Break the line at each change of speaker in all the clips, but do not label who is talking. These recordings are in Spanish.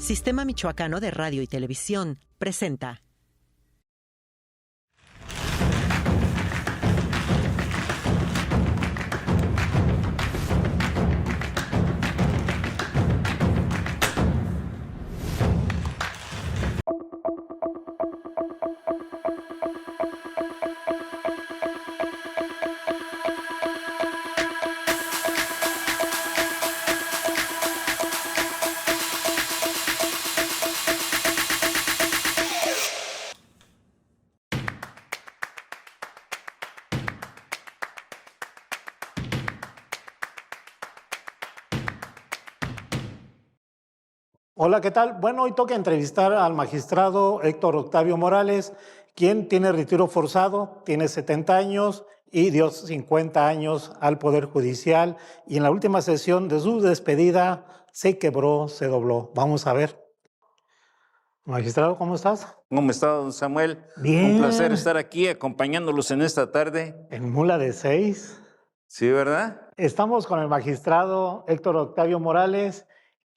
Sistema Michoacano de Radio y Televisión presenta.
Hola, ¿qué tal? Bueno, hoy toca entrevistar al magistrado Héctor Octavio Morales, quien tiene retiro forzado, tiene 70 años y dio 50 años al Poder Judicial, y en la última sesión de su despedida se quebró, se dobló. Vamos a ver. Magistrado, ¿cómo estás?
¿Cómo está, don Samuel?
Bien.
Un placer estar aquí acompañándolos en esta tarde.
En Mula de 6.
Sí, ¿verdad?
Estamos con el magistrado Héctor Octavio Morales,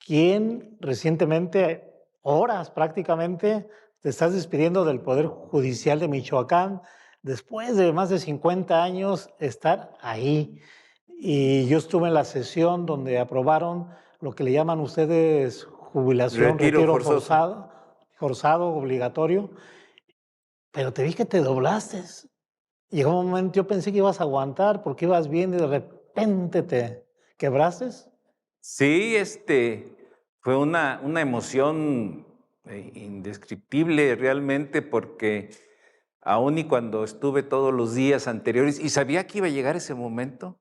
quien recientemente, horas prácticamente, te estás despidiendo del Poder Judicial de Michoacán, después de más de 50 años estar ahí. Y yo estuve en la sesión donde aprobaron lo que le llaman ustedes jubilación, retiro forzado, obligatorio, pero te vi que te doblaste. Llegó un momento, yo pensé que ibas a aguantar porque ibas bien y de repente te quebraste.
Sí, fue una emoción indescriptible realmente, porque aún y cuando estuve todos los días anteriores y sabía que iba a llegar ese momento,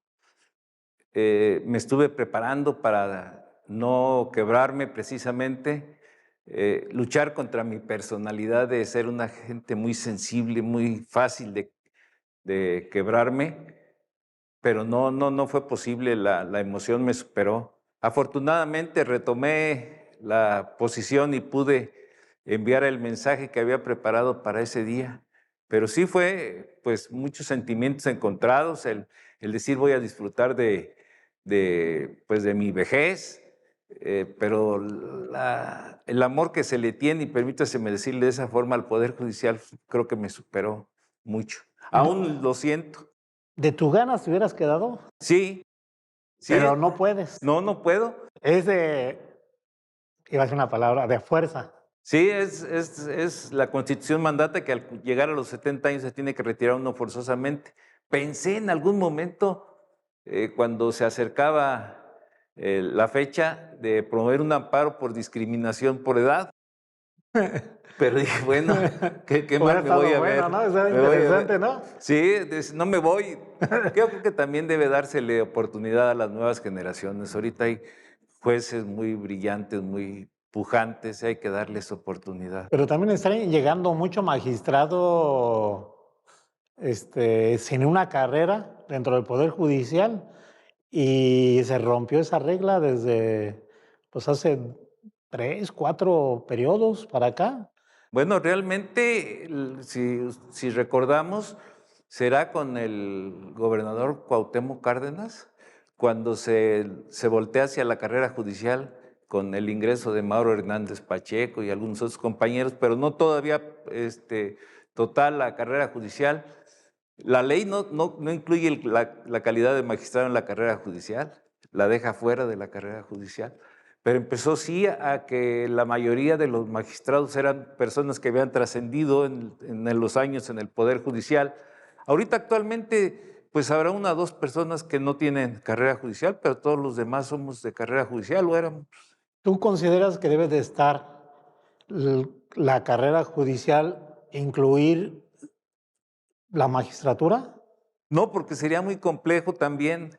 me estuve preparando para no quebrarme precisamente, luchar contra mi personalidad de ser una gente muy sensible, muy fácil de quebrarme, pero no fue posible, la emoción me superó. Afortunadamente retomé la posición y pude enviar el mensaje que había preparado para ese día, pero sí fue pues muchos sentimientos encontrados, el decir voy a disfrutar de mi vejez, pero el amor que se le tiene, y permítaseme decirle de esa forma, al Poder Judicial, creo que me superó mucho. Aún lo siento.
¿De tus ganas te hubieras quedado?
Sí.
Pero no puedes.
No puedo.
Es de, iba a decir una palabra, de fuerza.
Sí, es la Constitución mandata que al llegar a los 70 años se tiene que retirar uno forzosamente. Pensé en algún momento, cuando se acercaba la fecha, de promover un amparo por discriminación por edad. Pero dije, bueno, qué mal me voy a ver.
¿No? Está interesante, ¿no?
Sí, no me voy. Yo creo que también debe dársele oportunidad a las nuevas generaciones. Ahorita hay jueces muy brillantes, muy pujantes, y hay que darles oportunidad.
Pero también está llegando mucho magistrado sin una carrera dentro del Poder Judicial, y se rompió esa regla desde pues hace 3, 4 periodos para acá.
Bueno, realmente, si recordamos, será con el gobernador Cuauhtémoc Cárdenas cuando se voltea hacia la carrera judicial con el ingreso de Mauro Hernández Pacheco y algunos otros compañeros, pero no todavía total la carrera judicial. La ley no incluye la calidad de magistrado en la carrera judicial, la deja fuera de la carrera judicial. Pero empezó sí a que la mayoría de los magistrados eran personas que habían trascendido en los años en el Poder Judicial. Ahorita actualmente pues habrá 1 o 2 personas que no tienen carrera judicial, pero todos los demás somos de carrera judicial o éramos.
¿Tú consideras que debe de estar la carrera judicial, incluir la magistratura?
No, porque sería muy complejo también.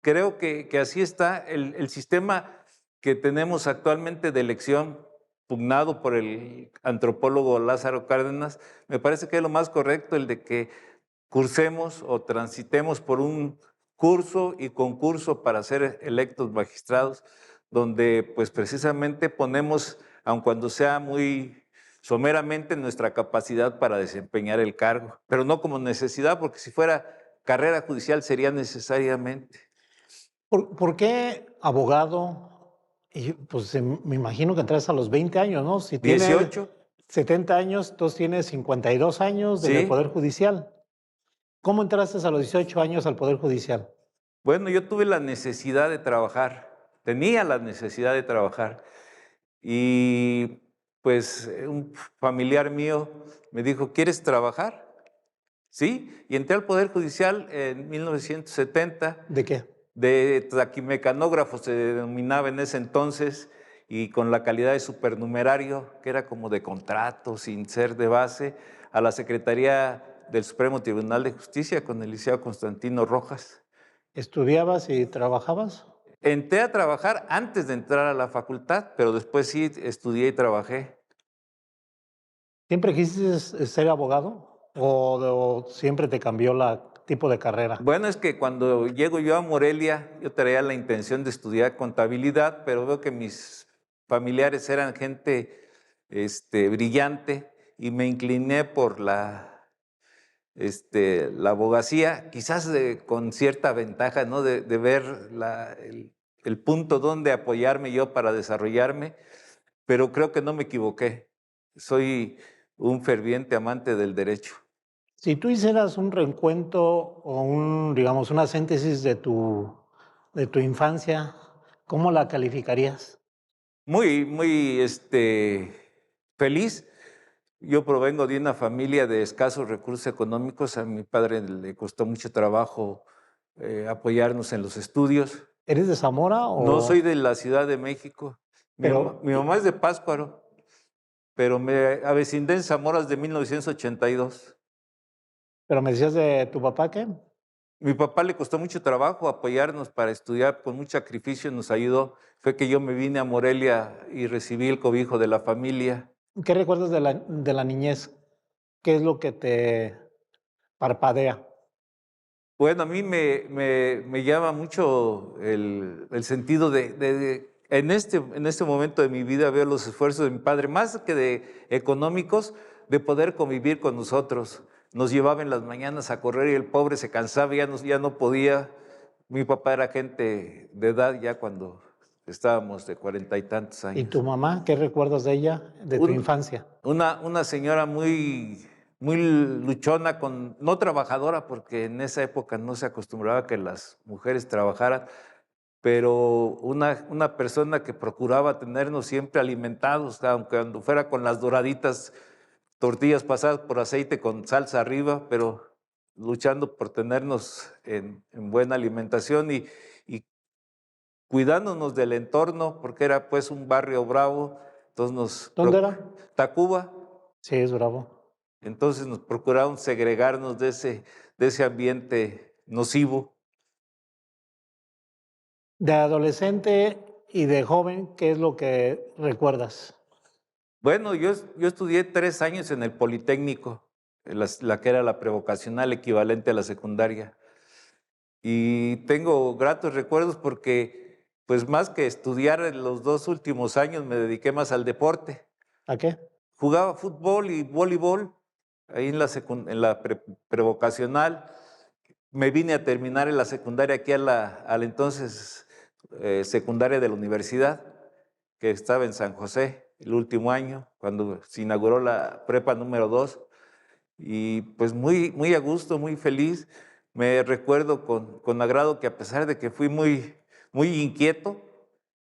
Creo que así está el sistema que tenemos actualmente de elección, pugnado por el antropólogo Lázaro Cárdenas. Me parece que es lo más correcto el de que cursemos o transitemos por un curso y concurso para ser electos magistrados, donde pues precisamente ponemos, aun cuando sea muy someramente, nuestra capacidad para desempeñar el cargo, pero no como necesidad, porque si fuera carrera judicial sería necesariamente.
¿Por qué abogado Y pues me imagino que entras a los 20 años, ¿no? Si tienes
18,
70 años, entonces tienes 52 años en el
sí.
Poder Judicial. ¿Cómo entraste a los 18 años al Poder Judicial?
Bueno, yo tuve la necesidad de trabajar, tenía la necesidad de trabajar. Y pues un familiar mío me dijo, ¿quieres trabajar? Sí, y entré al Poder Judicial en 1970,
¿De qué?
de taquimecanógrafo se denominaba en ese entonces, y con la calidad de supernumerario, que era como de contrato, sin ser de base, a la Secretaría del Supremo Tribunal de Justicia con el licenciado Constantino Rojas.
¿Estudiabas y trabajabas?
Entré a trabajar antes de entrar a la facultad, pero después sí estudié y trabajé.
¿Siempre quisiste ser abogado o siempre te cambió la tipo de carrera?
Bueno, es que cuando llego yo a Morelia, yo traía la intención de estudiar contabilidad, pero veo que mis familiares eran gente brillante y me incliné por la abogacía, quizás con cierta ventaja, ¿no? De ver el punto donde apoyarme yo para desarrollarme, pero creo que no me equivoqué. Soy un ferviente amante del derecho.
Si tú hicieras un reencuentro o digamos, una síntesis de tu infancia, ¿cómo la calificarías?
Muy, muy feliz. Yo provengo de una familia de escasos recursos económicos. A mi padre le costó mucho trabajo apoyarnos en los estudios.
¿Eres de Zamora
No soy
o...?
de la Ciudad de México.
Pero,
Mi mamá es de Pátzcuaro, pero me avecindé en Zamora desde 1982.
pero me decías de tu papá, ¿qué?
Mi papá le costó mucho trabajo apoyarnos para estudiar, con mucho sacrificio nos ayudó. Fue que yo me vine a Morelia y recibí el cobijo de la familia.
¿Qué recuerdas de la niñez? ¿Qué es lo que te parpadea?
Bueno, a mí me llama mucho el sentido en este momento de mi vida veo los esfuerzos de mi padre, más que de económicos, de poder convivir con nosotros. Nos llevaba en las mañanas a correr y el pobre se cansaba, ya no podía. Mi papá era gente de edad ya cuando estábamos de 40 y tantos
¿Y tu
años.
mamá? ¿Qué recuerdas de ella, de tu
Un-
infancia?
una señora muy luchona, no trabajadora, porque en esa época no se acostumbraba a que las mujeres trabajaran, pero una persona que procuraba tenernos siempre alimentados, aunque cuando fuera con las doraditas tortillas pasadas por aceite con salsa arriba, pero luchando por tenernos en buena alimentación y cuidándonos del entorno, porque era pues un barrio bravo, entonces
¿Dónde era?
Tacuba,
Sí, es bravo.
entonces nos procuraron segregarnos de ese ambiente nocivo.
De adolescente y de joven, ¿qué es lo que recuerdas?
Bueno, yo estudié 3 años en el Politécnico, la que era la prevocacional equivalente a la secundaria, y tengo gratos recuerdos porque, pues más que estudiar en los 2 últimos años, me dediqué más al deporte.
¿A qué?
Jugaba fútbol y voleibol ahí en la prevocacional. Me vine a terminar en la secundaria aquí a la entonces secundaria de la universidad, que estaba en San José el último año, cuando se inauguró la prepa número 2. Y pues muy, muy a gusto, muy feliz. Me recuerdo con agrado que a pesar de que fui muy, muy inquieto,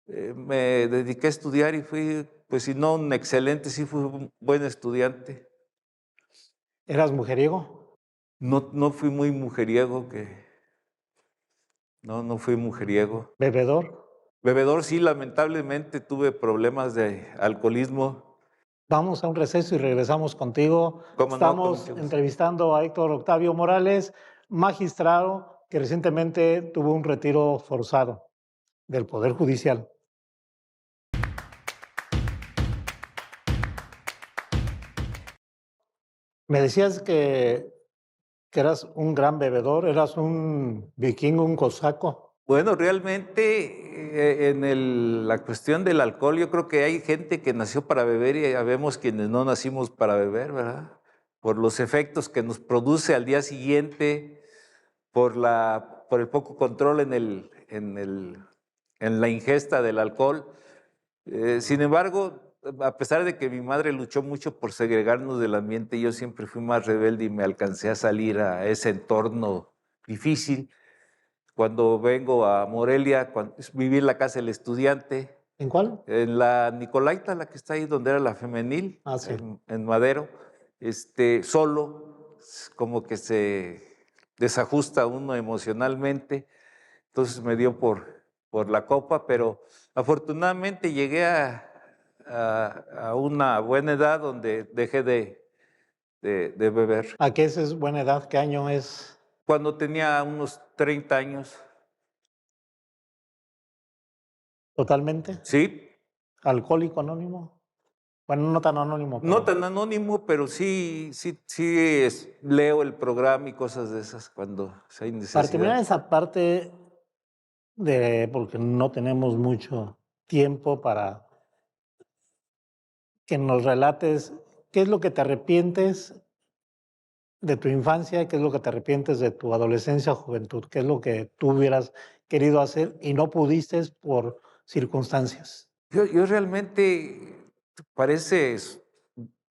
me dediqué a estudiar y fui, pues si no un excelente, sí fui un buen estudiante.
¿Eras mujeriego?
No fui muy mujeriego, no fui mujeriego.
¿Bebedor?
Bebedor sí, lamentablemente tuve problemas de alcoholismo.
Vamos a un receso y regresamos contigo.
Cómo no, con
Estamos
mucho gusto.
entrevistando a Héctor Octavio Morales, magistrado que recientemente tuvo un retiro forzado del Poder Judicial. Me decías que eras un gran bebedor, eras un vikingo, un cosaco.
Bueno, realmente la cuestión del alcohol, yo creo que hay gente que nació para beber y habemos quienes no nacimos para beber, ¿verdad? Por los efectos que nos produce al día siguiente, por el poco control en la ingesta del alcohol. Sin embargo, a pesar de que mi madre luchó mucho por segregarnos del ambiente, yo siempre fui más rebelde y me alcancé a salir a ese entorno difícil. Cuando vengo a Morelia, viví en la casa del estudiante,
¿En cuál?
en la Nicolaita, la que está ahí donde era la femenil,
Ah, sí.
en Madero, solo, como que se desajusta uno emocionalmente, entonces me dio por la copa, pero afortunadamente llegué a una buena edad donde dejé de beber.
¿A qué es buena edad? ¿Qué año es?
Cuando tenía unos 30 años,
¿Totalmente?
sí,
¿Alcohólico anónimo? Bueno, no tan anónimo,
no
pero
tan anónimo, pero sí leo el programa y cosas de esas cuando hay
para terminar
necesidad.
esa parte porque no tenemos mucho tiempo para que nos relates qué es lo que te arrepientes de tu infancia, qué es lo que te arrepientes de tu adolescencia o juventud, qué es lo que tú hubieras querido hacer y no pudiste por circunstancias.
Yo realmente parece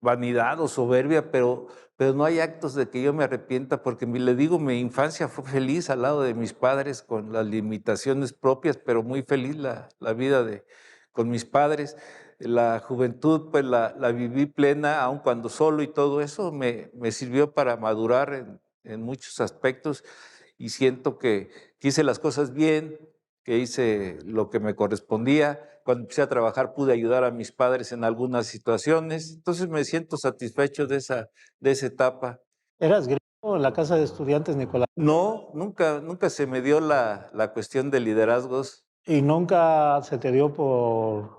vanidad o soberbia, pero no hay actos de que yo me arrepienta, porque le digo, mi infancia fue feliz al lado de mis padres, con las limitaciones propias, pero muy feliz la vida con mis padres. La juventud, pues la viví plena, aun cuando solo, y todo eso me sirvió para madurar en muchos aspectos, y siento que hice las cosas bien, que hice lo que me correspondía. Cuando empecé a trabajar pude ayudar a mis padres en algunas situaciones, entonces me siento satisfecho de esa etapa.
¿Eras gringo en la casa de estudiantes, Nicolás?
No, nunca se me dio la cuestión de liderazgos.
¿Y nunca se te dio por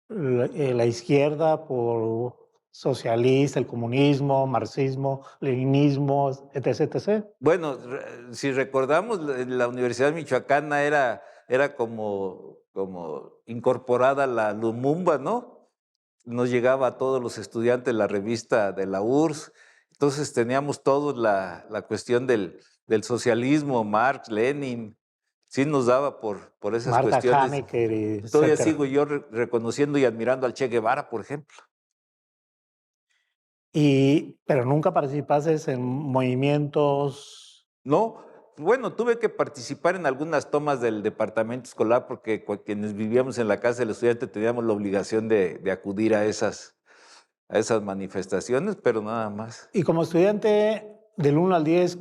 la izquierda, por socialista, el comunismo, marxismo, leninismo, etc., etc.?
Bueno, si recordamos, la Universidad Michoacana era como incorporada a la Lumumba, ¿no? Nos llegaba a todos los estudiantes la revista de la URSS, entonces teníamos todos la cuestión del socialismo, Marx, Lenin, sí nos daba por esas
Marta
cuestiones.
Hanecker,
Todavía
etcétera.
sigo yo reconociendo y admirando al Che Guevara, por ejemplo.
Pero nunca participaste en movimientos.
No, bueno, tuve que participar en algunas tomas del departamento escolar porque quienes vivíamos en la casa del estudiante teníamos la obligación de acudir a esas manifestaciones, pero nada más.
Y como estudiante del 1 al 10,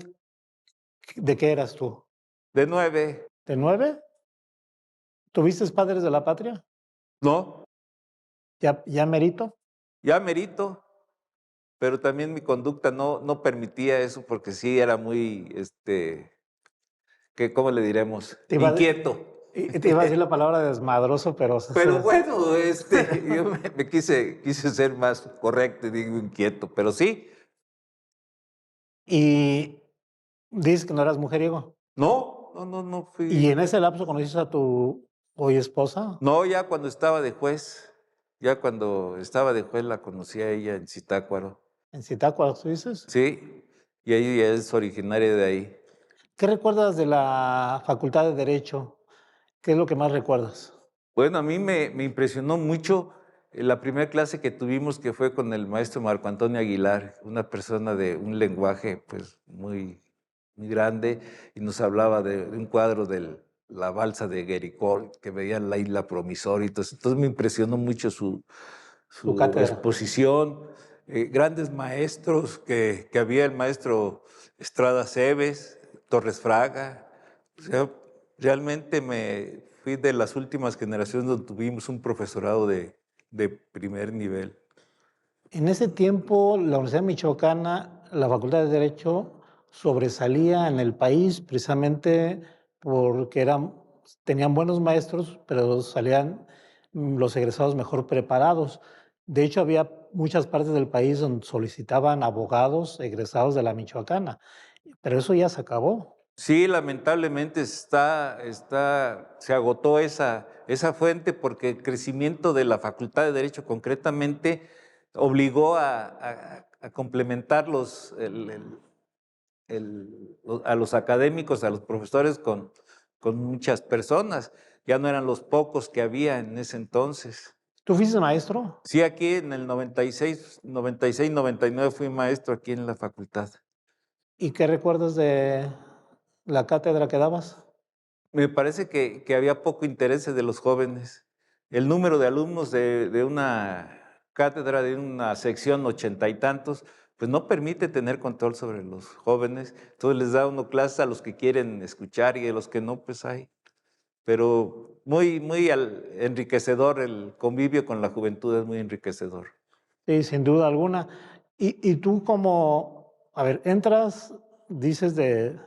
¿de qué eras tú?
De 9,
¿De 9? ¿Tuviste padres de la patria?
no,
¿Ya merito?
ya merito, pero también mi conducta no permitía eso porque sí era muy, ¿cómo le diremos?
Te iba,
Inquieto.
te iba a decir la palabra desmadroso, pero
Pero bueno, yo me quise ser más correcto y digo inquieto, pero sí,
y dices que no eras mujeriego.
no
¿Y
fui.
en ese lapso conociste a tu hoy esposa
No, ya cuando estaba de juez la conocí a ella en Zitácuaro,
en Zitácuaro, tú dices?
sí, y ella es originaria de ahí.
¿Qué recuerdas de la Facultad de Derecho? ¿Qué es lo que más recuerdas?
Bueno, a mí me impresionó mucho la primera clase que tuvimos, que fue con el maestro Marco Antonio Aguilar, una persona de un lenguaje pues muy, muy grande, y nos hablaba de un cuadro de la balsa de Guericó, que veía la isla promisoria, entonces me impresionó mucho su,
Tu
su
cátedra.
exposición. Grandes maestros que había, el maestro Estrada Cebes, Torres Fraga, o sea, realmente me fui de las últimas generaciones donde tuvimos un profesorado de primer nivel.
En ese tiempo, la Universidad Michoacana, la Facultad de Derecho, sobresalía en el país precisamente porque tenían buenos maestros, pero salían los egresados mejor preparados. De hecho, había muchas partes del país donde solicitaban abogados egresados de la Michoacana, pero eso ya se acabó.
Sí, lamentablemente se agotó esa fuente porque el crecimiento de la Facultad de Derecho concretamente obligó a complementar a los académicos, a los profesores con muchas personas. Ya no eran los pocos que había en ese entonces.
¿Tú fuiste maestro?
Sí, aquí en el 96, 99 fui maestro aquí en la facultad.
¿Y qué recuerdas de la cátedra que dabas?
Me parece que había poco interés de los jóvenes. El número de alumnos de una cátedra, de una sección 80 y tantos, pues no permite tener control sobre los jóvenes. Entonces les da uno clases a los que quieren escuchar y a los que no, pues hay. Pero muy, muy enriquecedor, el convivio con la juventud es muy enriquecedor.
Sí, sin duda alguna. Y tú como, a ver, entras, dices de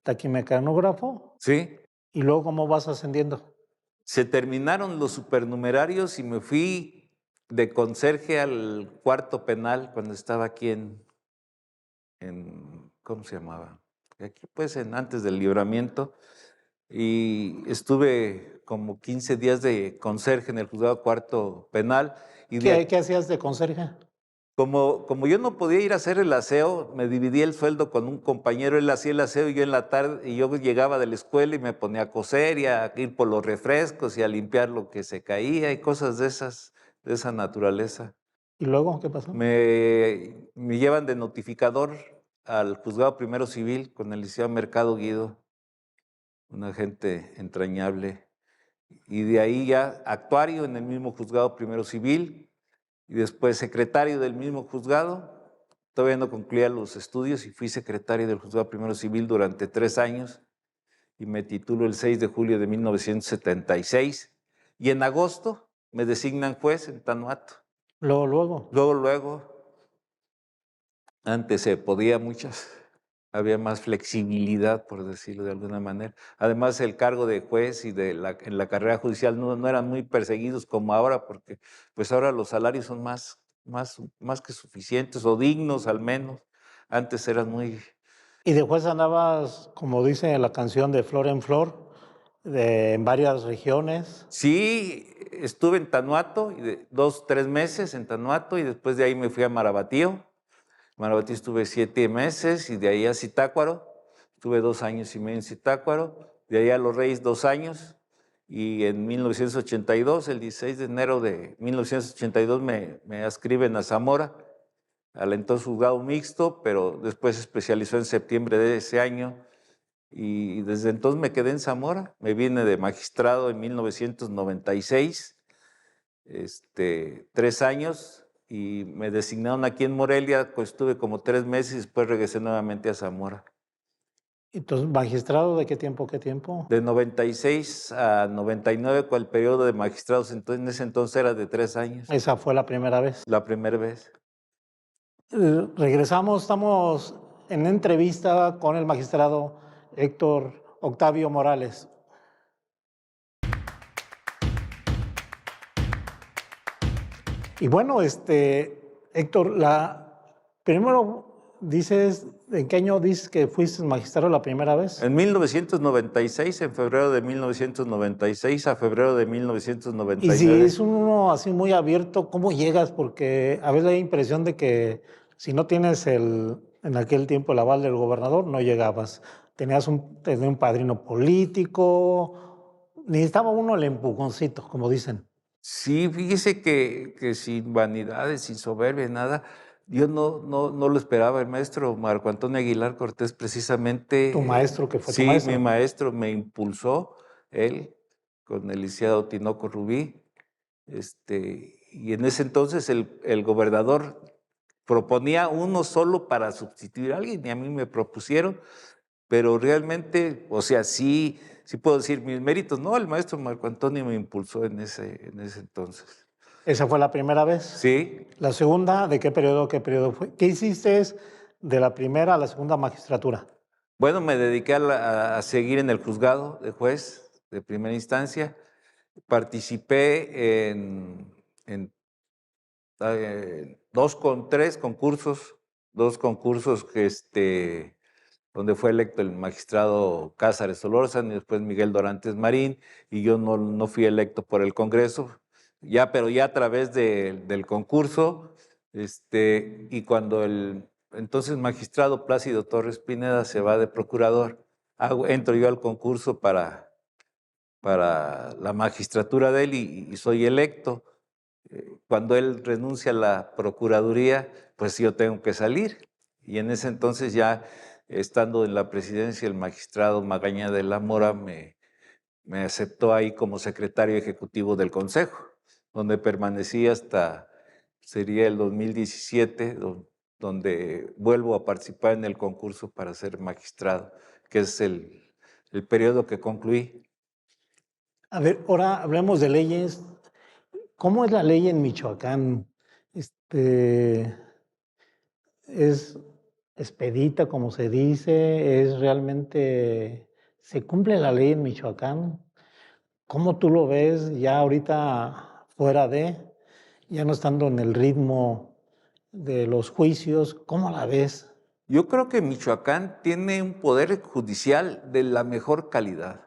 taquimecanógrafo,
¿Sí?
y luego cómo vas ascendiendo.
Se terminaron los supernumerarios y me fui de conserje al cuarto penal cuando estaba aquí ¿cómo se llamaba? Aquí pues antes del Libramiento, y estuve como 15 días de conserje en el juzgado cuarto penal. Y
¿Qué hacías de conserje?
como yo no podía ir a hacer el aseo, me dividí el sueldo con un compañero. Él hacía el aseo y yo en la tarde, y yo llegaba de la escuela y me ponía a coser y a ir por los refrescos y a limpiar lo que se caía y cosas de esa naturaleza.
¿Y luego qué pasó?
Me llevan de notificador al juzgado primero civil con el licenciado Mercado Guido, un agente entrañable, y de ahí ya actuario en el mismo juzgado primero civil, y después secretario del mismo juzgado. Todavía no concluía los estudios y fui secretario del juzgado primero civil durante 3 años, y me titulo el 6 de julio de 1976, y en agosto me designan juez en Tanuato.
Luego.
Luego. Antes se podía había más flexibilidad, por decirlo de alguna manera. Además, el cargo de juez y en la carrera judicial no eran muy perseguidos como ahora, porque pues ahora los salarios son más que suficientes, o dignos al menos. Antes eran muy...
Y después andabas, como dice la canción, de flor en flor, en varias regiones.
Sí, estuve en Tanuato, 2, 3 meses en Tanuato, y después de ahí me fui a Marabatío. Marabatío estuve 7 meses, y de ahí a Zitácuaro, estuve 2 años y medio en Zitácuaro, de ahí a Los Reyes 2 años, y en 1982, el 16 de enero de 1982, me adscriben a Zamora, al entonces juzgado mixto, pero después se especializó en septiembre de ese año, y desde entonces me quedé en Zamora. Me vine de magistrado en 1996, 3 años, y me designaron aquí en Morelia, pues estuve como 3 meses y después regresé nuevamente a Zamora.
Entonces, ¿magistrado de qué tiempo, qué tiempo?
De 96 a 99, con el periodo de magistrados, entonces, en ese entonces era de 3 años.
Esa fue la primera vez.
La primera vez.
Regresamos, estamos en entrevista con el magistrado Héctor Octavio Morales. Y bueno, Héctor, primero dices, ¿en qué año dices que fuiste magistrado la primera vez?
En 1996, en febrero de 1996 a febrero de
Y
1999.
si es uno así muy abierto, ¿cómo llegas? Porque a veces hay la impresión de que si no tienes en aquel tiempo el aval del gobernador, no llegabas. Tenías un padrino político, necesitaba uno el empujoncito, como dicen.
Sí, fíjese que sin vanidades, sin soberbia, nada, yo no lo esperaba. El maestro Marco Antonio Aguilar Cortés, precisamente,
Tu maestro, que fue tu
sí, mi
maestro.
maestro me impulsó, él, con el licenciado Tinoco Rubí, y en ese entonces el gobernador proponía uno solo para sustituir a alguien, y a mí me propusieron, pero realmente, o sea, sí puedo decir mis méritos. No, el maestro Marco Antonio me impulsó en ese entonces.
Esa fue la primera vez.
Sí.
La segunda, ¿de qué periodo fue? ¿Qué hiciste de la primera a la segunda magistratura?
Bueno, me dediqué a seguir en el juzgado de juez de primera instancia. Participé en 3 concursos, 2 concursos donde fue electo el magistrado Cázares Solórzano y después Miguel Dorantes Marín, y yo no fui electo por el Congreso, pero ya a través del concurso, y cuando el entonces magistrado Plácido Torres Pineda se va de procurador, entro yo al concurso para para la magistratura de él y soy electo. Cuando él renuncia a la procuraduría, pues yo tengo que salir. Y en ese entonces ya estando en la presidencia, el magistrado Magaña de la Mora me aceptó ahí como secretario ejecutivo del Consejo, donde permanecí hasta, sería el 2017, donde vuelvo a participar en el concurso para ser magistrado, que es el periodo que concluí.
A ver, ahora hablemos de leyes. ¿Cómo es la ley en Michoacán? ¿Es expedita, como se dice? ¿Es realmente, se cumple la ley en Michoacán? ¿Cómo tú lo ves ya ahorita fuera ya no estando en el ritmo de los juicios? ¿Cómo la ves?
Yo creo que Michoacán tiene un poder judicial de la mejor calidad.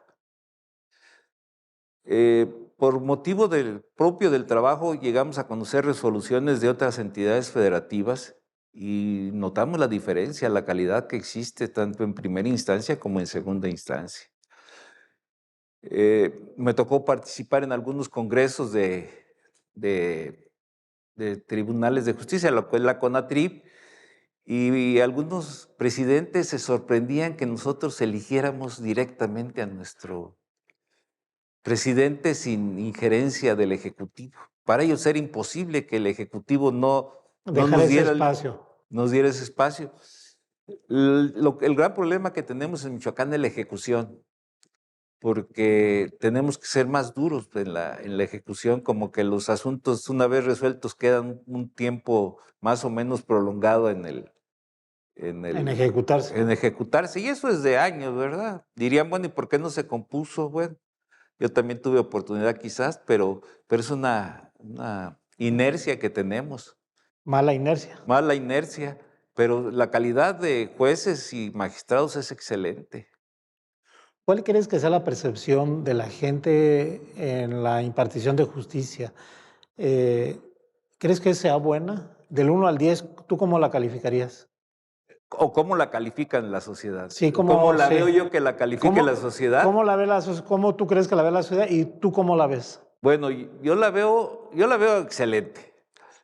Por motivo propio del trabajo llegamos a conocer resoluciones de otras entidades federativas y notamos la diferencia, la calidad que existe tanto en primera instancia como en segunda instancia. Me tocó participar en algunos congresos de tribunales de justicia, lo que es la CONATRIP, y algunos presidentes se sorprendían que nosotros eligiéramos directamente a nuestro presidente sin injerencia del Ejecutivo. Para ellos era imposible que el Ejecutivo no
Dejar ese espacio.
nos diera ese espacio. El gran problema que tenemos en Michoacán es la ejecución, porque tenemos que ser más duros en la ejecución, como que los asuntos una vez resueltos quedan un tiempo más o menos prolongado en
ejecutarse.
en ejecutarse. Y eso es de años, ¿verdad? Dirían, bueno, ¿y por qué no se compuso? Bueno, yo también tuve oportunidad quizás, pero es una inercia que tenemos.
Mala inercia.
Mala inercia, pero la calidad de jueces y magistrados es excelente.
¿Cuál crees que sea la percepción de la gente en la impartición de justicia? ¿Crees que sea buena? Del 1 al 10, ¿tú cómo la calificarías?
¿O cómo la califican la sociedad?
Sí,
¿Cómo la
sí.
veo yo que la califique la sociedad?
¿Cómo tú crees que la ve la sociedad y tú cómo la ves?
Bueno, yo la veo excelente,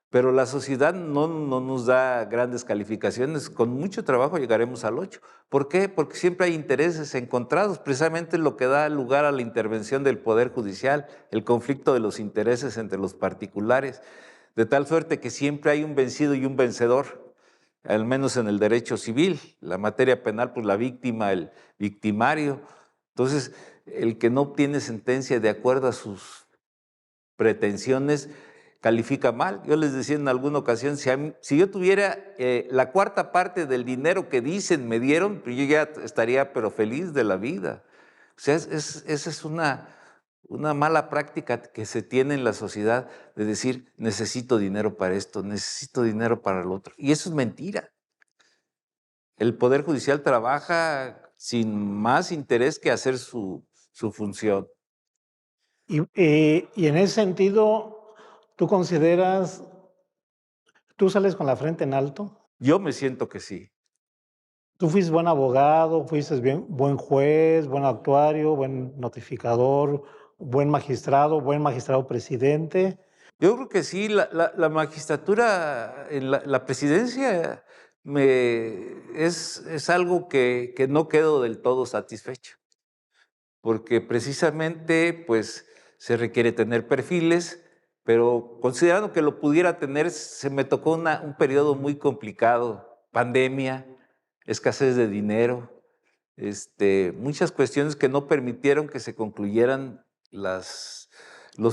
pero la sociedad no nos da grandes calificaciones. Con mucho trabajo llegaremos al 8. ¿Por qué? Porque siempre hay intereses encontrados, precisamente lo que da lugar a la intervención del Poder Judicial, el conflicto de los intereses entre los particulares, de tal suerte que siempre hay un vencido y un vencedor, al menos en el derecho civil. La materia penal, pues la víctima, el victimario. Entonces, el que no obtiene sentencia de acuerdo a sus pretensiones califica mal. Yo les decía en alguna ocasión, si yo tuviera la cuarta parte del dinero que dicen me dieron, pues yo ya estaría pero feliz de la vida. O sea, esa es una mala práctica que se tiene en la sociedad de decir, necesito dinero para esto, necesito dinero para lo otro. Y eso es mentira. El Poder Judicial trabaja sin más interés que hacer su función.
Y en ese sentido, ¿tú consideras, tú sales con la frente en alto?
Yo me siento que sí.
¿Tú fuiste buen abogado, fuiste buen juez, buen actuario, buen notificador, buen magistrado presidente?
Yo creo que sí, la magistratura en la presidencia es algo que no quedo del todo satisfecho, porque precisamente pues se requiere tener perfiles, pero considerando que lo pudiera tener, se me tocó un periodo muy complicado, pandemia, escasez de dinero, muchas cuestiones que no permitieron que se concluyeran los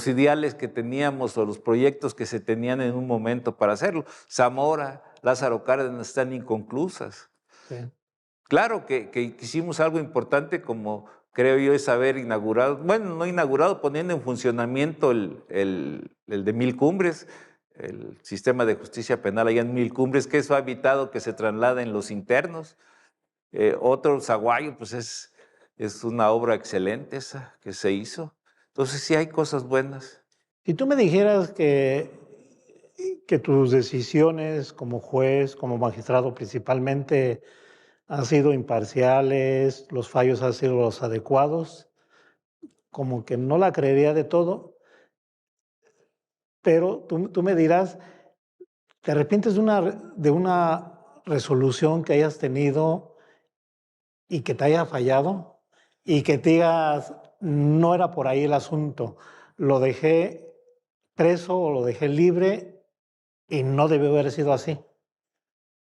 ideales que teníamos o los proyectos que se tenían en un momento para hacerlo. Zamora, Lázaro Cárdenas están inconclusas.
Sí.
Claro que hicimos algo importante como creo yo es haber inaugurado, bueno, no inaugurado, poniendo en funcionamiento el de Mil Cumbres, el sistema de justicia penal allá en Mil Cumbres, que eso ha evitado que se trasladen los internos. Otro Zaguayo, pues es una obra excelente esa que se hizo. Entonces sí hay cosas buenas.
Si tú me dijeras que tus decisiones como juez, como magistrado principalmente, han sido imparciales, los fallos han sido los adecuados, como que no la creería de todo, pero tú me dirás, ¿te arrepientes de una resolución que hayas tenido y que te haya fallado? Y que te digas, no era por ahí el asunto, lo dejé preso o lo dejé libre y no debió haber sido así.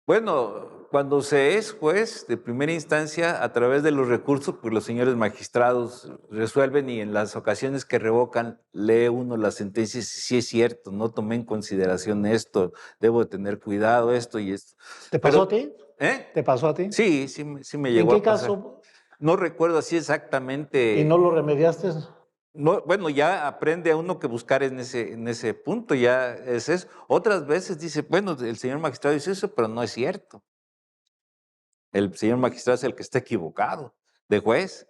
Bueno, cuando se es juez de primera instancia, a través de los recursos, pues los señores magistrados resuelven y en las ocasiones que revocan, lee uno las sentencias y sí es cierto, no tomé en consideración esto, debo de tener cuidado, esto y esto.
¿Te pasó a
Pero,
ti?
¿eh?
¿Te pasó a ti?
Sí, sí me
¿En
llegó
qué
a pasar.
caso?
No recuerdo así
¿Y no
exactamente.
lo remediaste?
No, bueno, ya aprende a uno que buscar en ese punto, ya es eso. Otras veces dice, bueno, el señor magistrado dice eso, pero no es cierto. El señor magistrado es el que está equivocado. De juez,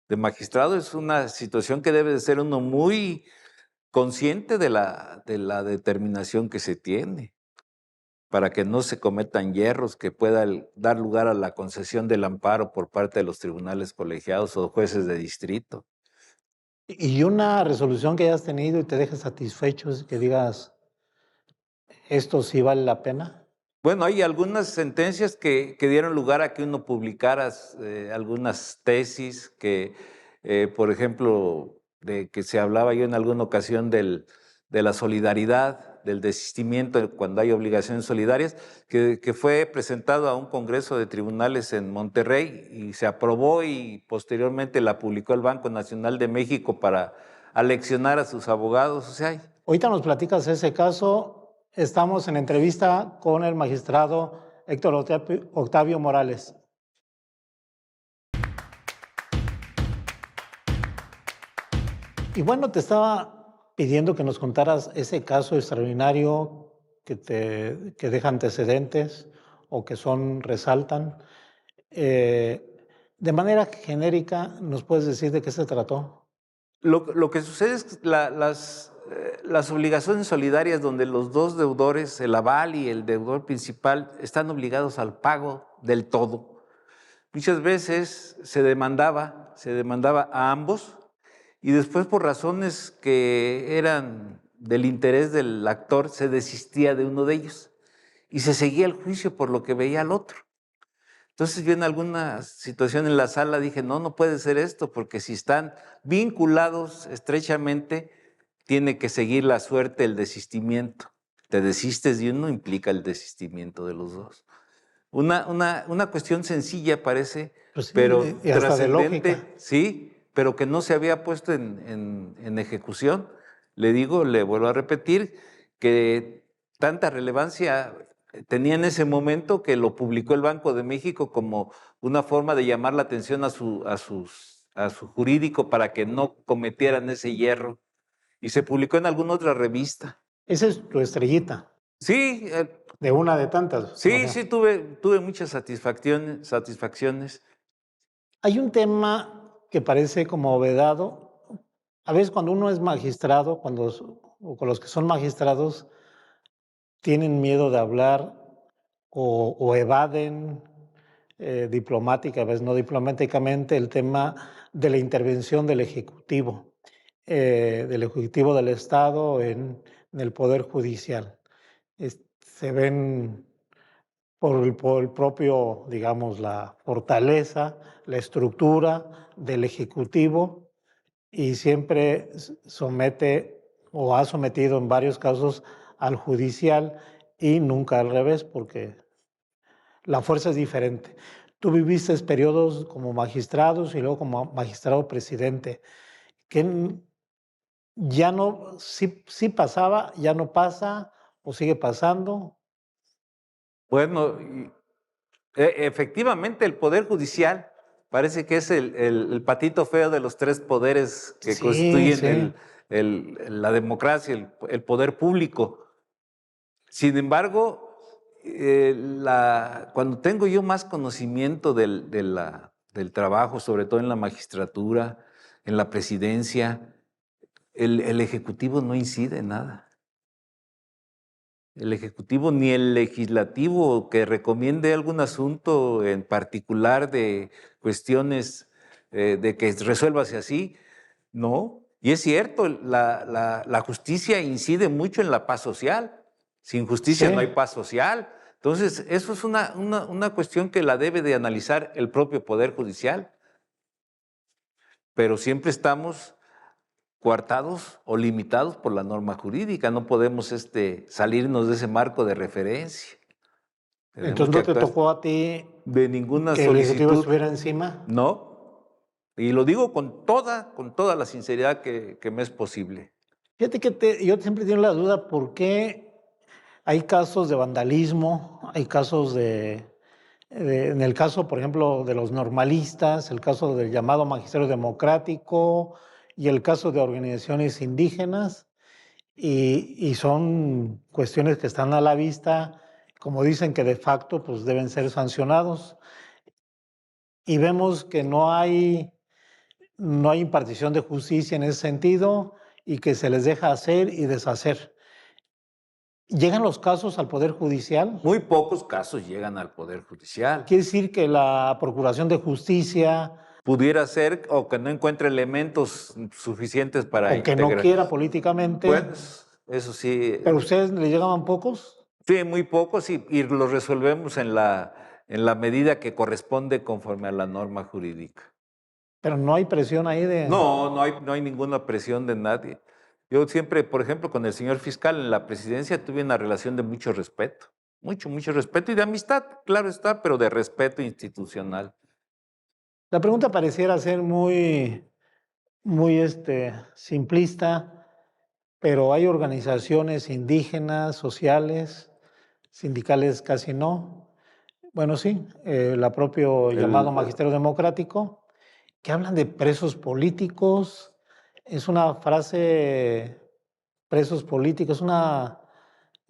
de magistrado es una situación que debe de ser uno muy consciente de la determinación que se tiene para que no se cometan hierros que puedan dar lugar a la concesión del amparo por parte de los tribunales colegiados o jueces de distrito.
¿Y una resolución que hayas tenido y te deje satisfecho, que digas, esto sí vale la pena?
Bueno, hay algunas sentencias que dieron lugar a que uno publicara algunas tesis que, por ejemplo, de que se hablaba yo en alguna ocasión de la solidaridad, del desistimiento cuando hay obligaciones solidarias, que fue presentado a un congreso de tribunales en Monterrey y se aprobó y posteriormente la publicó el Banco Nacional de México para aleccionar a sus abogados. O sea,
Ahorita nos platicas ese caso. Estamos en entrevista con el magistrado Héctor Octavio Morales. Y bueno, te estaba pidiendo que nos contaras ese caso extraordinario que deja antecedentes o que resaltan. Eh, de manera genérica, ¿nos puedes decir de qué se trató?
Lo que sucede es que las obligaciones solidarias donde los dos deudores, el aval y el deudor principal, están obligados al pago del todo. Muchas veces se demandaba a ambos y después por razones que eran del interés del actor se desistía de uno de ellos y se seguía el juicio por lo que veía al otro. Entonces yo en alguna situación en la sala dije, no puede ser esto, porque si están vinculados estrechamente, tiene que seguir la suerte, el desistimiento. Te desistes de uno, implica el desistimiento de los dos. Una cuestión sencilla parece,
Pues sí,
pero
y hasta de lógica.
trascendente, sí, pero que no se había puesto en ejecución. Le vuelvo a repetir, que tanta relevancia tenía en ese momento que lo publicó el Banco de México como una forma de llamar la atención a su jurídico para que no cometieran ese hierro. Y se publicó en alguna otra revista.
Esa es tu estrellita,
Sí,
de una de tantas.
sí, sí, tuve muchas satisfacciones.
Hay un tema que parece como vedado. A veces cuando uno es magistrado, o con los que son magistrados, tienen miedo de hablar o evaden diplomática, a veces no diplomáticamente, el tema de la intervención del Ejecutivo del Estado en el Poder Judicial. Se ven por el propio, digamos, la fortaleza, la estructura del Ejecutivo y siempre somete o ha sometido en varios casos al judicial y nunca al revés, porque la fuerza es diferente. Tú viviste periodos como magistrados y luego como magistrado presidente, que ya no, sí pasaba, ya no pasa o sigue pasando.
Bueno, efectivamente el Poder Judicial parece que es el patito feo de los tres poderes que
Sí,
constituyen
sí.
la democracia, el poder público. Sin embargo, cuando tengo yo más conocimiento del trabajo, sobre todo en la magistratura, en la presidencia, el Ejecutivo no incide en nada. El Ejecutivo ni el Legislativo que recomiende algún asunto en particular de cuestiones de que resuélvase así, No, y es cierto, la justicia incide mucho en la paz social. Sin justicia
Sí.
no hay paz social. Entonces, eso es una cuestión que la debe de analizar el propio Poder Judicial. Pero siempre estamos coartados o limitados por la norma jurídica. No podemos salirnos de ese marco de referencia. Tenemos
Entonces
que
no te
actuar
tocó a ti
de ninguna
que el Ejecutivo
solicitud.
estuviera encima.
No, y lo digo con toda la sinceridad que me es posible.
Fíjate que yo siempre tengo la duda por qué hay casos de vandalismo, hay casos en el caso, por ejemplo, de los normalistas, el caso del llamado Magisterio Democrático y el caso de organizaciones indígenas, y son cuestiones que están a la vista, como dicen que de facto pues deben ser sancionados, y vemos que no hay impartición de justicia en ese sentido y que se les deja hacer y deshacer. ¿Llegan los casos al Poder Judicial?
Muy pocos casos llegan al Poder Judicial.
Quiere decir que la Procuración de Justicia,
Pudiera ser o que no encuentre elementos suficientes para
o que no
integrar.
quiera políticamente,
Pues, eso sí.
pero ustedes le llegaban pocos,
Sí, muy pocos y los resolvemos en la medida que corresponde conforme a la norma jurídica.
pero no hay presión ahí de...
No, no hay ninguna presión de nadie. Yo siempre, por ejemplo, con el señor fiscal en la presidencia tuve una relación de mucho respeto, mucho respeto y de amistad, claro está, pero de respeto institucional.
La pregunta pareciera ser muy simplista, pero hay organizaciones indígenas, sociales, sindicales casi no. Bueno, sí, la propio llamado Magisterio Democrático, que hablan de presos políticos. Es una frase, presos políticos, una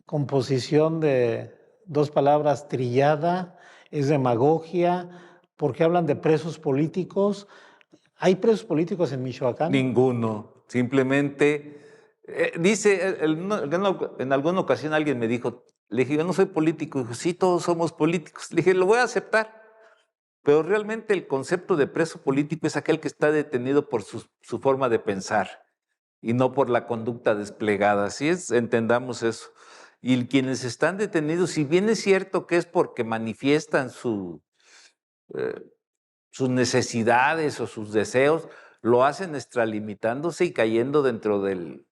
composición de dos palabras trillada, es demagogia, porque hablan de presos políticos. ¿Hay presos políticos en Michoacán?
Ninguno, simplemente dice, en alguna ocasión alguien me dijo, le dije, yo no soy político, dijo, sí, todos somos políticos. Le dije, lo voy a aceptar, pero realmente el concepto de preso político es aquel que está detenido por su forma de pensar y no por la conducta desplegada. Así es, entendamos eso. Y quienes están detenidos, si bien es cierto que es porque manifiestan eh, sus necesidades o sus deseos, lo hacen extralimitándose y cayendo dentro del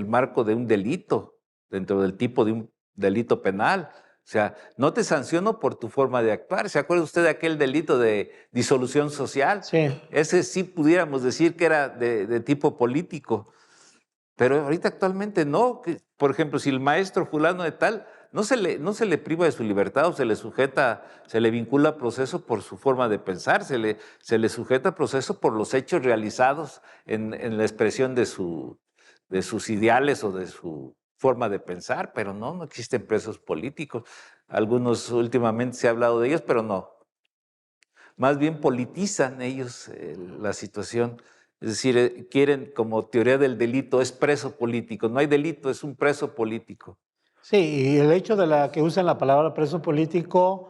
marco de un delito, dentro del tipo de un delito penal. O sea, no te sanciono por tu forma de actuar. ¿Se acuerda usted de aquel delito de disolución social?
Sí.
Ese sí pudiéramos decir que era de tipo político. Pero ahorita actualmente no. Por ejemplo, si el maestro fulano de tal no se le priva de su libertad o se le sujeta, se le vincula a proceso por su forma de pensar, se le sujeta a proceso por los hechos realizados en la expresión de sus ideales o de su forma de pensar, pero no existen presos políticos. Algunos últimamente se ha hablado de ellos, pero no. Más bien politizan ellos la situación. Es decir, quieren como teoría del delito, es preso político. No hay delito, es un preso político.
Sí, y el hecho de que usen la palabra preso político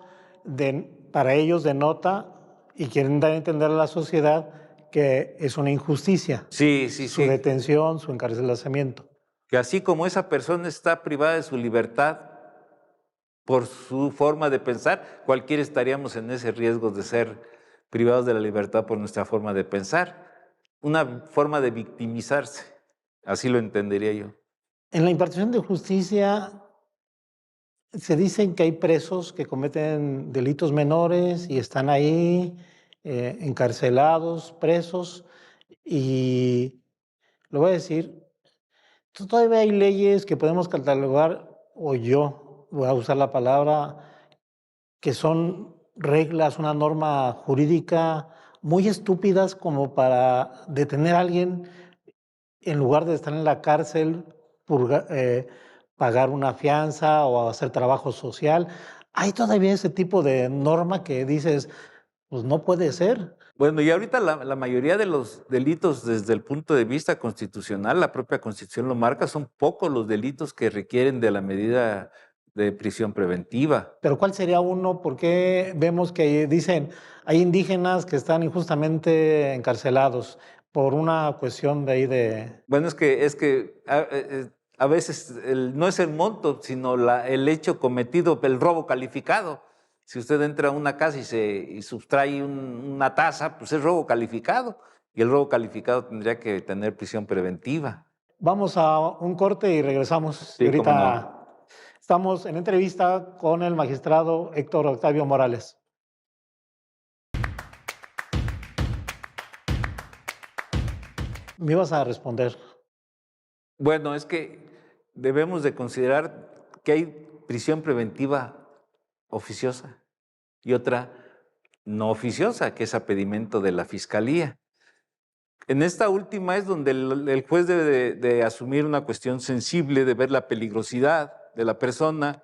para ellos denota y quieren dar a entender a la sociedad que es una injusticia.
Sí.
Su detención, su encarcelamiento.
Que así como esa persona está privada de su libertad por su forma de pensar, cualquiera estaríamos en ese riesgo de ser privados de la libertad por nuestra forma de pensar. Una forma de victimizarse, así lo entendería yo.
En la impartición de justicia se dicen que hay presos que cometen delitos menores y están ahí encarcelados, presos, y lo voy a decir, todavía hay leyes que podemos catalogar, o yo voy a usar la palabra, que son reglas, una norma jurídica muy estúpidas como para detener a alguien en lugar de estar en la cárcel, pagar una fianza o hacer trabajo social. Hay todavía ese tipo de norma que dices, pues no puede ser.
Bueno, y ahorita la mayoría de los delitos desde el punto de vista constitucional, la propia Constitución lo marca, son pocos los delitos que requieren de la medida de prisión preventiva.
Pero ¿cuál sería uno? Porque vemos que dicen, hay indígenas que están injustamente encarcelados, por una cuestión de ahí de...
Bueno, es que a veces no es el monto, sino el hecho cometido, el robo calificado. Si usted entra a una casa y sustrae una taza, pues es robo calificado. Y el robo calificado tendría que tener prisión preventiva.
Vamos a un corte y regresamos. Y
Sí, cómo no.
ahorita estamos en entrevista con el magistrado Héctor Octavio Morales. Me ibas a responder.
Bueno, es que debemos de considerar que hay prisión preventiva oficiosa y otra no oficiosa, que es a pedimento de la Fiscalía. En esta última es donde el juez debe de asumir una cuestión sensible, de ver la peligrosidad de la persona,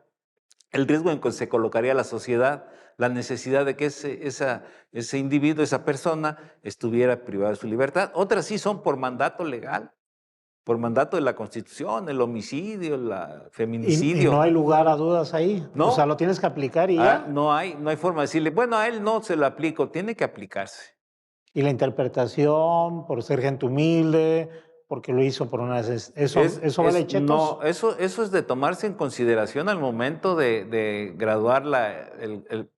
el riesgo en que se colocaría la sociedad, la necesidad de que ese individuo, esa persona, estuviera privado de su libertad. Otras sí son por mandato legal, por mandato de la Constitución, el homicidio, el
Y no
feminicidio.
hay lugar a dudas ahí. O sea, lo
No,
tienes que aplicar y ya.
no hay forma de decirle, bueno, a él no se lo aplico, tiene que aplicarse.
Y la interpretación, por ser gente humilde, porque lo hizo por una... ¿Eso vale chetos?
No, eso es de tomarse en consideración al momento de graduar,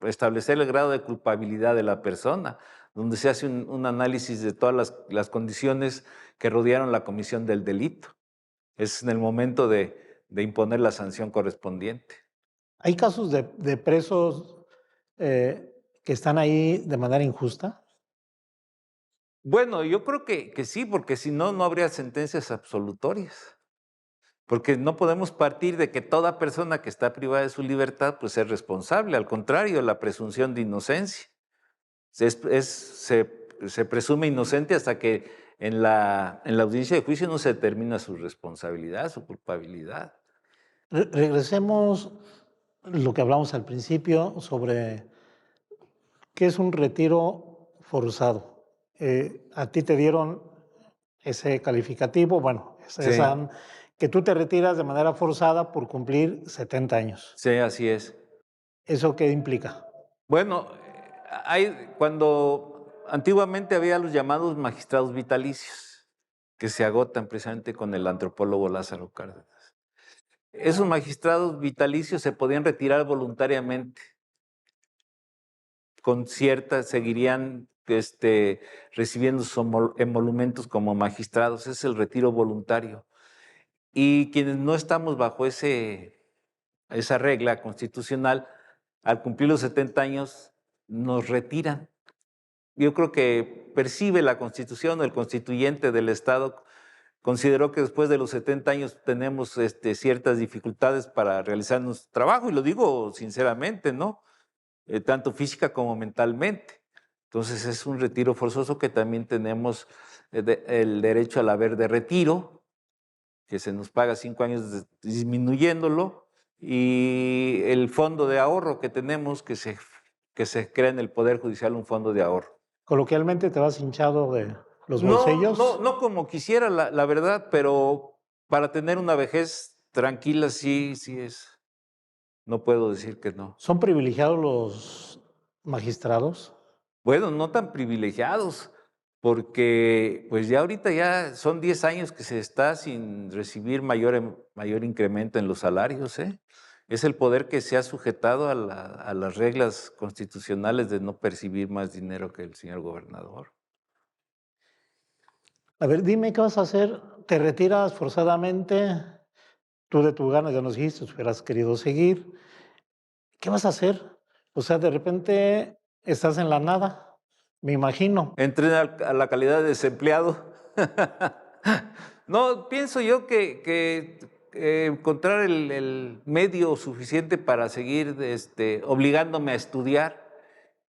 establecer el grado de culpabilidad de la persona, donde se hace un análisis de todas las condiciones que rodearon la comisión del delito. Es en el momento de imponer la sanción correspondiente.
¿Hay casos de presos que están ahí de manera injusta?
Bueno, yo creo que sí, porque si no, no habría sentencias absolutorias. Porque no podemos partir de que toda persona que está privada de su libertad pues es responsable. Al contrario, la presunción de inocencia. Se presume inocente hasta que en la audiencia de juicio no se determina su responsabilidad, su culpabilidad.
Regresemos lo que hablamos al principio sobre qué es un retiro forzado. A ti te dieron ese calificativo, bueno,
Sí,
que tú te retiras de manera forzada por cumplir 70 años.
sí, así es.
¿Eso qué implica?
Bueno, cuando antiguamente había los llamados magistrados vitalicios, que se agotan precisamente con el antropólogo Lázaro Cárdenas. Esos magistrados vitalicios se podían retirar voluntariamente, seguirían recibiendo sus emolumentos como magistrados. Ese es el retiro voluntario. Y quienes no estamos bajo esa regla constitucional, al cumplir los 70 años, nos retiran. Yo creo que percibe la Constitución, el constituyente del Estado consideró que después de los 70 años tenemos ciertas dificultades para realizar nuestro trabajo, y lo digo sinceramente, ¿no? Tanto física como mentalmente. Entonces es un retiro forzoso que también tenemos el derecho al haber de retiro, que se nos paga 5 años disminuyéndolo, y el fondo de ahorro que tenemos, que se crea en el Poder Judicial un fondo de ahorro.
Coloquialmente te vas hinchado de los
No,
bolsillos.
no como quisiera, la verdad, pero para tener una vejez tranquila sí es. No puedo decir que no.
¿Son privilegiados los magistrados?
Bueno, no tan privilegiados, porque pues ya ahorita ya son 10 años que se está sin recibir mayor incremento en los salarios, ¿eh? Es el poder que se ha sujetado a las reglas constitucionales de no percibir más dinero que el señor gobernador.
A ver, dime qué vas a hacer. ¿Te retiras forzadamente? Tú de tu gana ya nos dijiste, si hubieras querido seguir. ¿Qué vas a hacer? O sea, de repente estás en la nada, me imagino.
Entré a la calidad de desempleado. No, pienso yo que encontrar el medio suficiente para seguir obligándome a estudiar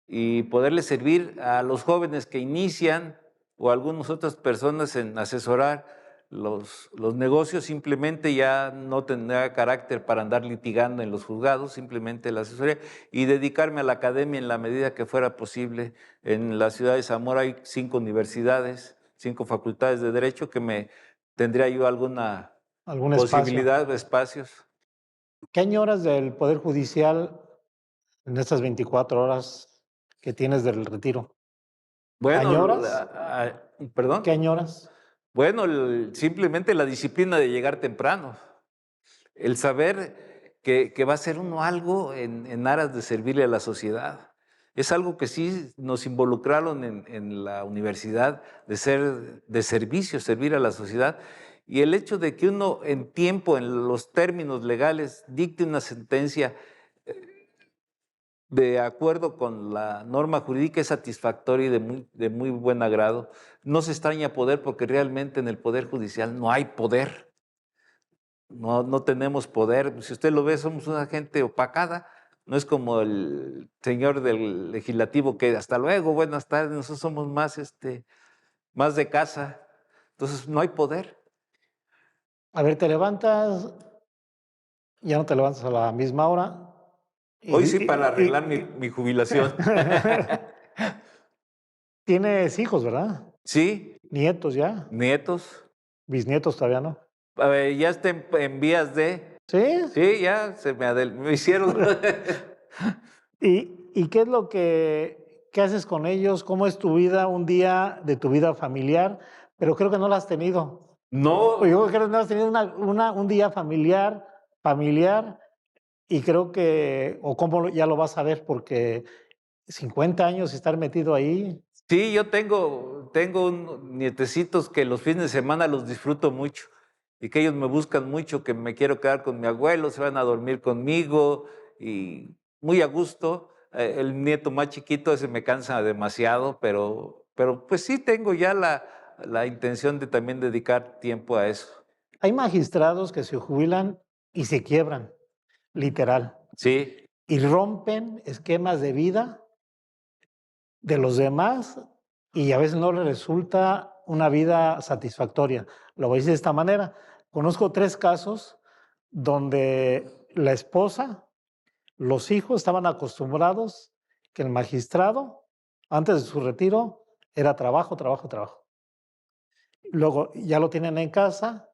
y poderle servir a los jóvenes que inician o a algunas otras personas en asesorar los negocios. Simplemente ya no tendrá carácter para andar litigando en los juzgados, simplemente la asesoría, y dedicarme a la academia en la medida que fuera posible. En la ciudad de Zamora hay 5 universidades, 5 facultades de Derecho, que tendría yo alguna
¿Algún espacio?
posibilidad de espacios.
¿Qué añoras del Poder Judicial en estas 24 horas que tienes del retiro?
Bueno,
¿Añoras?
perdón.
¿Qué añoras?
Bueno, simplemente la disciplina de llegar temprano, el saber que va a hacer uno algo en aras de servirle a la sociedad. Es algo que sí nos involucraron en la universidad, de ser de servicio, servir a la sociedad. Y el hecho de que uno en tiempo, en los términos legales, dicte una sentencia de acuerdo con la norma jurídica es satisfactorio y de muy buen agrado. No se extraña poder porque realmente en el Poder Judicial no hay poder. No tenemos poder. Si usted lo ve, somos una gente opacada. No es como el señor del legislativo que hasta luego, buenas tardes, nosotros somos más, más de casa. Entonces no hay poder.
A ver, te levantas, ya no te levantas a la misma hora.
Hoy sí para arreglar
Y
mi jubilación.
tienes hijos, ¿verdad?
Sí,
Nietos ya.
nietos.
Bisnietos todavía no.
A ver, ya está en vías de...
¿Sí?
Sí, ya me hicieron.
¿Y qué es lo qué haces con ellos? ¿Cómo es tu vida, un día de tu vida familiar? Pero creo que no la has tenido. O
No,
yo creo que no has tenido un día familiar, y creo que, o cómo ya lo vas a ver, porque 50 años y estar metido ahí.
sí, yo tengo nietecitos que los fines de semana los disfruto mucho y que ellos me buscan mucho, que me quiero quedar con mi abuelo, se van a dormir conmigo y muy a gusto. El nieto más chiquito ese me cansa demasiado, pero pues sí tengo ya la intención de también dedicar tiempo a eso.
Hay magistrados que se jubilan y se quiebran, literal,
Sí,
y rompen esquemas de vida de los demás y a veces no les resulta una vida satisfactoria. Lo voy a decir de esta manera. Conozco 3 casos donde la esposa, los hijos estaban acostumbrados que el magistrado, antes de su retiro, era trabajo, trabajo, trabajo. Luego ya lo tienen en casa,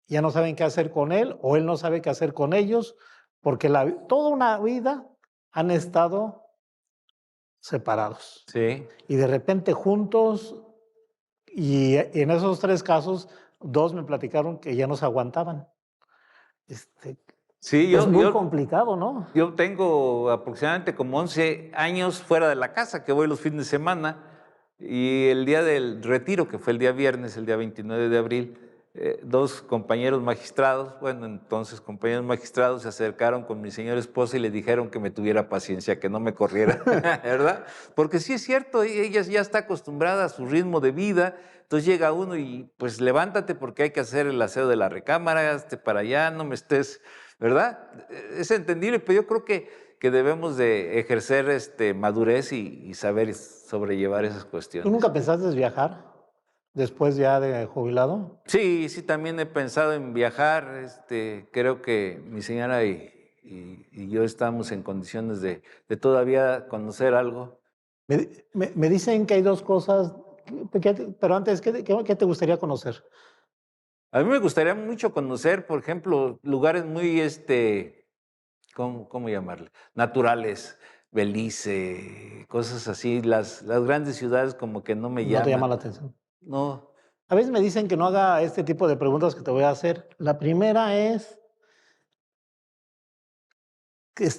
ya no saben qué hacer con él o él no sabe qué hacer con ellos, porque toda una vida han estado separados.
sí.
Y de repente juntos, y en esos 3 casos, 2 me platicaron que ya no se aguantaban. Este,
Sí,
es muy complicado, ¿no?
yo tengo aproximadamente como 11 años fuera de la casa, que voy los fines de semana, y el día del retiro, que fue el día viernes, el día 29 de abril, 2 compañeros magistrados, bueno, entonces compañeros magistrados se acercaron con mi señora esposa y le dijeron que me tuviera paciencia, que no me corriera, ¿verdad? Porque sí es cierto, ella ya está acostumbrada a su ritmo de vida, entonces llega uno y pues levántate porque hay que hacer el aseo de la recámara, hazte para allá, no me estés, ¿verdad? Es entendible, pero yo creo que debemos de ejercer madurez y saber sobrellevar esas
¿Tú
cuestiones.
nunca pensaste viajar después ya de jubilado?
Sí, sí, también he pensado en viajar. Creo que mi señora y yo estamos en condiciones de todavía conocer algo.
Me dicen que hay 2 cosas, pero antes, ¿qué te gustaría conocer?
A mí me gustaría mucho conocer, por ejemplo, lugares muy, ¿cómo llamarle? Naturales, Belice, cosas así. Las grandes ciudades como que no me
No te llama
llaman.
la atención.
No,
A veces me dicen que no haga este tipo de preguntas que te voy a hacer. La primera es, que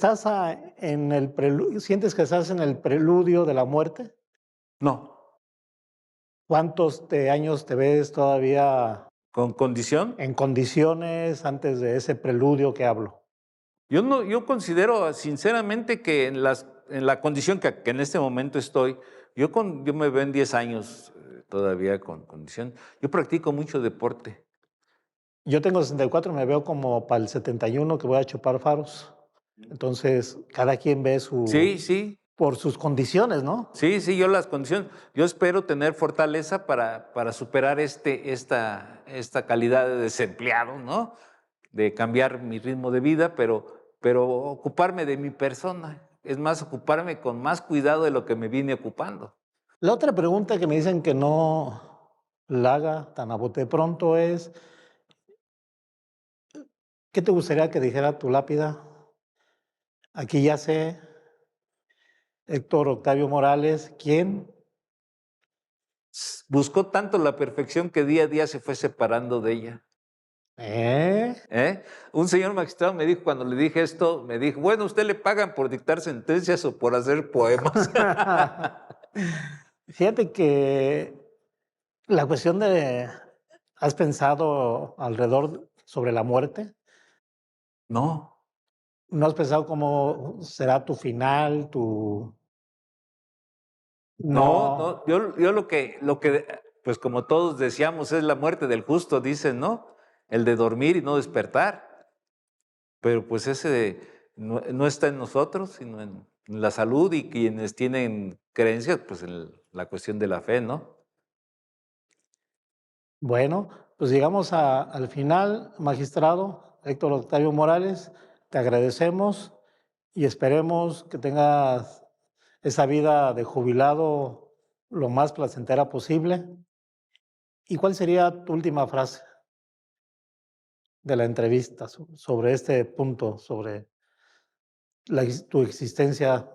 ¿sientes que estás en el preludio de la muerte?
no.
¿Cuántos años te ves todavía
¿Con condición?
en condiciones antes de ese preludio que hablo?
Yo no, yo considero sinceramente que en la condición que en este momento estoy, yo me veo en 10 años todavía con condición. Yo practico mucho deporte.
Yo tengo 64, me veo como para el 71 que voy a chupar faros. Entonces, cada quien ve
Sí, sí,
por sus condiciones, ¿no?
sí, sí, yo las condiciones. Yo espero tener fortaleza para superar esta calidad de desempleado, ¿no? De cambiar mi ritmo de vida, pero ocuparme de mi persona. Es más, ocuparme con más cuidado de lo que me vine ocupando.
La otra pregunta que me dicen que no la haga tan a bote pronto es, ¿qué te gustaría que dijera tu lápida? Aquí ya sé, Héctor Octavio Morales, quien
Buscó tanto la perfección que día a día se fue separando de ella.
¿Eh?
Un señor magistrado me dijo, cuando le dije esto, me dijo, bueno, ¿usted le pagan por dictar sentencias o por hacer poemas?
Fíjate que la cuestión de, ¿has pensado alrededor sobre la muerte?
No,
¿No has pensado cómo será tu final, tu...
no,
No,
no. Yo pues como todos decíamos, es la muerte del justo, dicen, ¿no? El de dormir y no despertar. Pero pues ese no está en nosotros, sino en la salud y quienes tienen creencias, pues en la cuestión de la fe, ¿no?
bueno, pues llegamos al final, magistrado Héctor Octavio Morales, te agradecemos y esperemos que tengas esa vida de jubilado lo más placentera posible. ¿Y cuál sería tu última frase de la entrevista sobre este punto, sobre tu existencia?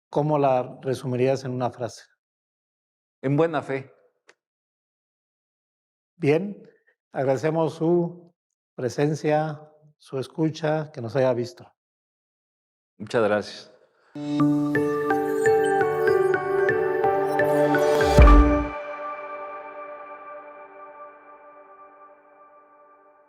¿Cómo la resumirías en una frase?
En buena fe.
Bien, agradecemos su presencia, su escucha, que nos haya visto.
Muchas gracias.